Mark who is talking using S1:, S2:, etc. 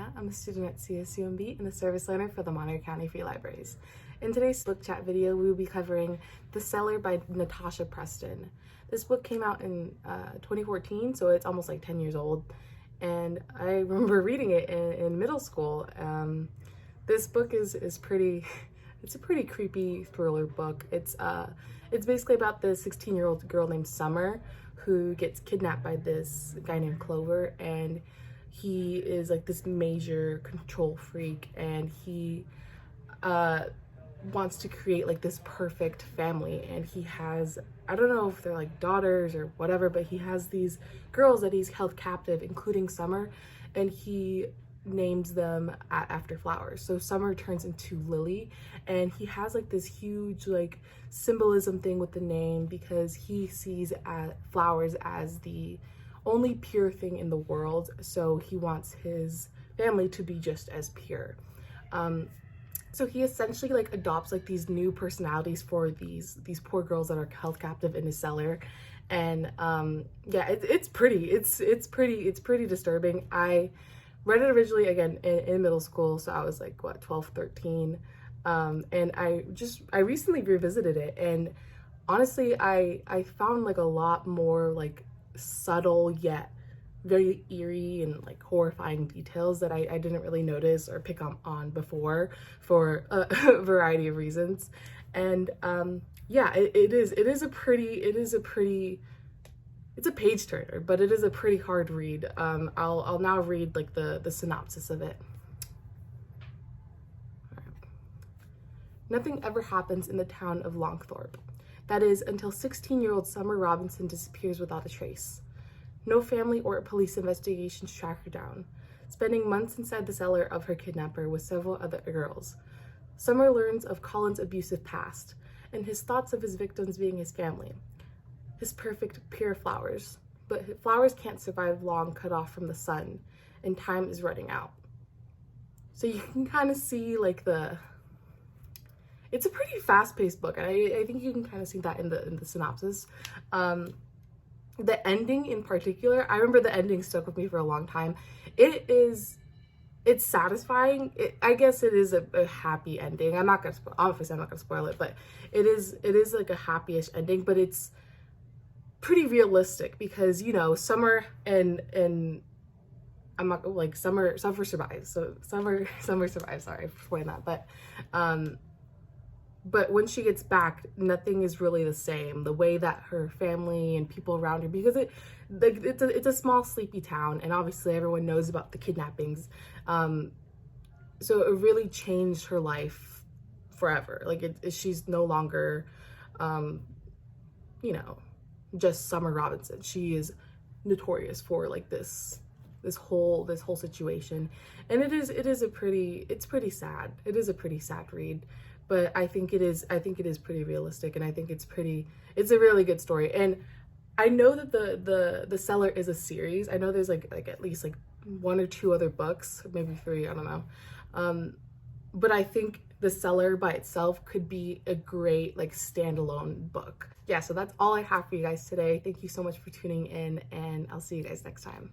S1: Hannah. I'm a student at CSUMB and the Service Learner for the Monterey County Free Libraries. In today's book chat video, we will be covering The Cellar by Natasha Preston. This book came out in 2014, so it's almost like 10 years old, and I remember reading it in middle school. This book is pretty, it's a pretty creepy thriller book. It's basically about this 16-year-old girl named Summer who gets kidnapped by this guy named Clover, and he is like this major control freak, and he wants to create like this perfect family, and he has, I don't know if they're like daughters or whatever, but he has these girls that he's held captive, including Summer, and he names them after flowers. So Summer turns into Lily, and he has like this huge like symbolism thing with the name because he sees flowers as the only pure thing in the world, so he wants his family to be just as pure. So he essentially like adopts like these new personalities for these poor girls that are held captive in his cellar, and yeah, it's pretty disturbing. I read it originally again in middle school, so I was like what, 12, 13, and I recently revisited it, and honestly I found like a lot more like subtle yet very eerie and like horrifying details that I didn't really notice or pick up on before for a variety of reasons. And yeah, it's a page turner, but it is a pretty hard read. I'll now read like the synopsis of it. Nothing ever happens in the town of Longthorpe. That is, until 16-year-old Summer Robinson disappears without a trace. No family or police investigations track her down, spending months inside the cellar of her kidnapper with several other girls. Summer learns of Colin's abusive past and his thoughts of his victims being his family, his perfect, pure flowers. But flowers can't survive long cut off from the sun, and time is running out. So you can kind of see like it's a pretty fast-paced book, and I think you can kind of see that in the synopsis. The ending in particular, I remember the ending stuck with me for a long time. It's satisfying. I guess it is a happy ending. Obviously I'm not gonna spoil it, but it is like a happy-ish ending, but it's pretty realistic because, you know, Summer and I'm not like Summer survives. So Summer survives, sorry for spoiling that, but when she gets back, nothing is really the same. The way that her family and people around her, because it's a small, sleepy town, and obviously everyone knows about the kidnappings. So it really changed her life forever. Like she's no longer, you know, just Summer Robinson. She is notorious for like this whole situation, and it's pretty sad. It is a pretty sad read. But I think it is pretty realistic, and I think it's a really good story. And I know that the Cellar is a series. I know there's like at least like 1 or 2 other books, maybe 3, I don't know. But I think the Cellar by itself could be a great like standalone book. Yeah, so that's all I have for you guys today. Thank you so much for tuning in, and I'll see you guys next time.